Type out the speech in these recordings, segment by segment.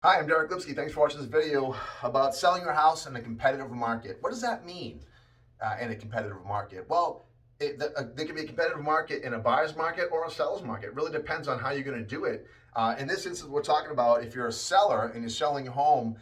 Hi, I'm Deric Lipski. Thanks for watching this video about selling your house in a competitive market. What does that mean in a competitive market? Well, there can be a competitive market in a buyer's market or a seller's market. It really depends on how you're going to do it. In this instance, we're talking about if you're a seller and you're selling a home,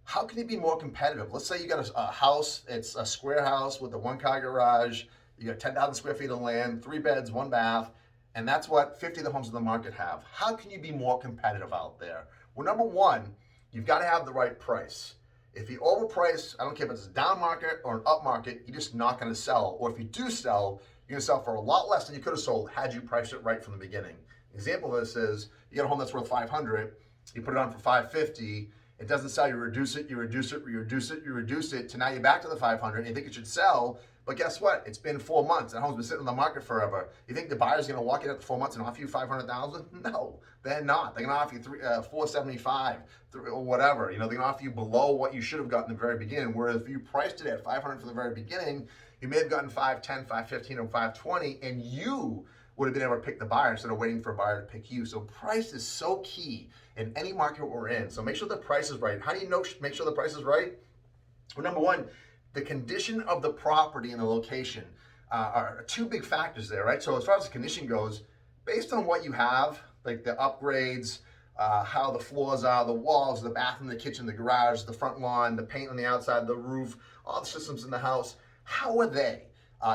how can you be more competitive? Let's say you got a house, it's a square house with a one-car garage, you got 10,000 square feet of land, 3 beds, 1 bath, and that's what 50 of the homes in the market have. How can you be more competitive out there? Well, number one, you've got to have the right price. If you overprice, I don't care if it's a down market or an up market, you're just not going to sell. Or if you do sell, you're going to sell for a lot less than you could have sold had you priced it right from the beginning. Example of this is you get a home that's worth 500, you put it on for 550, it doesn't sell, you reduce it, you reduce it, you reduce it, you reduce it, to now you're back to the 500, and you think it should sell, but guess what? It's been 4 months. That home's been sitting on the market forever. You think the buyer's going to walk in after 4 months and offer you $500,000? No, they're not. They're going to offer you $475 or whatever. They're going to offer you below what you should have gotten in the very beginning. Whereas if you priced it at 500 from the very beginning, you may have gotten 510, 515, or 520, and you would have been able to pick the buyer instead of waiting for a buyer to pick you. So price is so key in any market we're in. So make sure the price is right. How do you make sure the price is right? Well, number one, the condition of the property and the location are two big factors there, right? So as far as the condition goes, based on what you have, like the upgrades, how the floors are, the walls, the bathroom, the kitchen, the garage, the front lawn, the paint on the outside, the roof, all the systems in the house, how are they?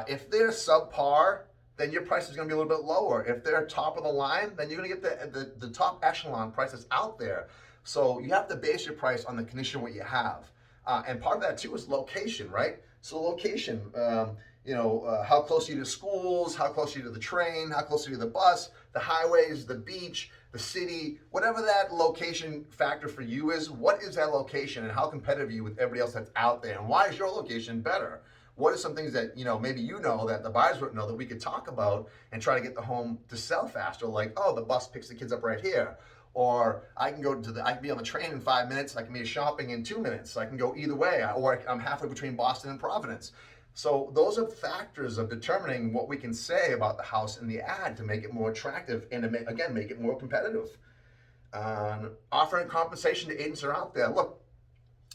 If they're subpar, then your price is going to be a little bit lower. If they're top of the line, then you're going to get the top echelon prices out there. So you have to base your price on the condition of what you have. And part of that too is location, right? So location, how close are you to schools, how close are you to the train, how close are you to the bus, the highways, the beach, the city, whatever that location factor for you is, what is that location and how competitive are you with everybody else that's out there? And why is your location better? What are some things that, maybe that the buyers wouldn't know that we could talk about and try to get the home to sell faster? Like, oh, the bus picks the kids up right here. Or I can be on the train in 5 minutes. I can be shopping in 2 minutes. I can go either way. Or I'm halfway between Boston and Providence. So those are factors of determining what we can say about the house in the ad to make it more attractive and to make it more competitive. Offering compensation to agents that are out there. Look,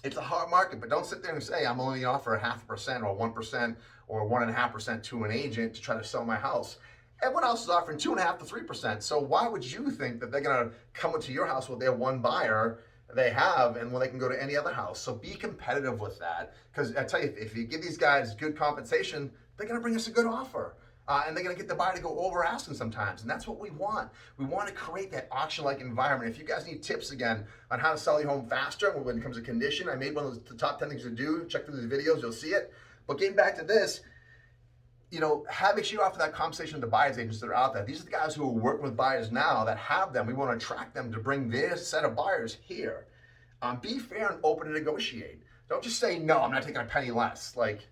it's a hard market, but don't sit there and say, I'm only going to offer 0.5% or 1% or 1.5% to an agent to try to sell my house. Everyone else is offering 2.5% to 3%. So why would you think that they're going to come into your house with their one buyer they have and when they can go to any other house? So be competitive with that. Because I tell you, if you give these guys good compensation, they're going to bring us a good offer. And they're going to get the buyer to go over asking sometimes. And that's what we want. We want to create that auction-like environment. If you guys need tips, again, on how to sell your home faster when it comes to condition, I made one of the top 10 things to do. Check through the videos, you'll see it. But getting back to this, make sure you offer that conversation with the buyers agents that are out there. These are the guys who are working with buyers now that have them. We want to attract them to bring their set of buyers here. Be fair and open to negotiate. Don't just say, no, I'm not taking a penny less. Like,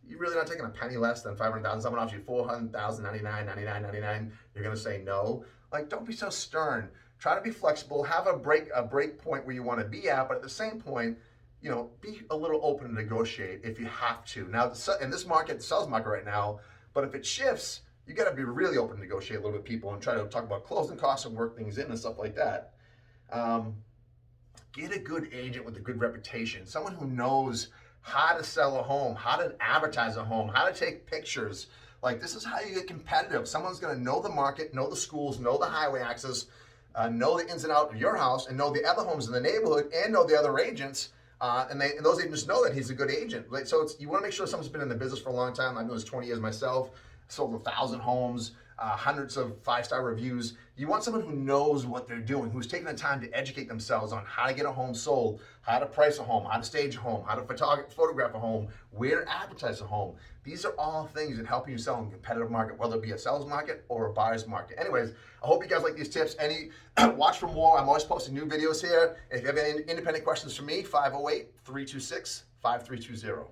you're really not taking a penny less than 500,000. Someone offers you 400,000, 99. You're going to say no. Like, don't be so stern. Try to be flexible. Have a break point where you want to be at, but at the same point, be a little open to negotiate if you have to. Now, in this market, the sales market right now, but if it shifts, you got to be really open to negotiate a little bit with people and try to talk about closing costs and work things in and stuff like that. Get a good agent with a good reputation, someone who knows how to sell a home, how to advertise a home, how to take pictures. Like, this is how you get competitive. Someone's going to know the market, know the schools, know the highway access, know the ins and outs of your house, and know the other homes in the neighborhood, and know the other agents. And those agents know that he's a good agent. Like, so you want to make sure someone's been in the business for a long time. I've been doing this 20 years myself, sold 1,000 homes, hundreds of 5-star reviews. You want someone who knows what they're doing, who's taking the time to educate themselves on how to get a home sold, how to price a home, how to stage a home, how to photograph a home, where to advertise a home. These are all things that help you sell in a competitive market, whether it be a seller's market or a buyer's market. Anyways, I hope you guys like these tips. Watch for more. I'm always posting new videos here. If you have any independent questions for me, 508-326-5320.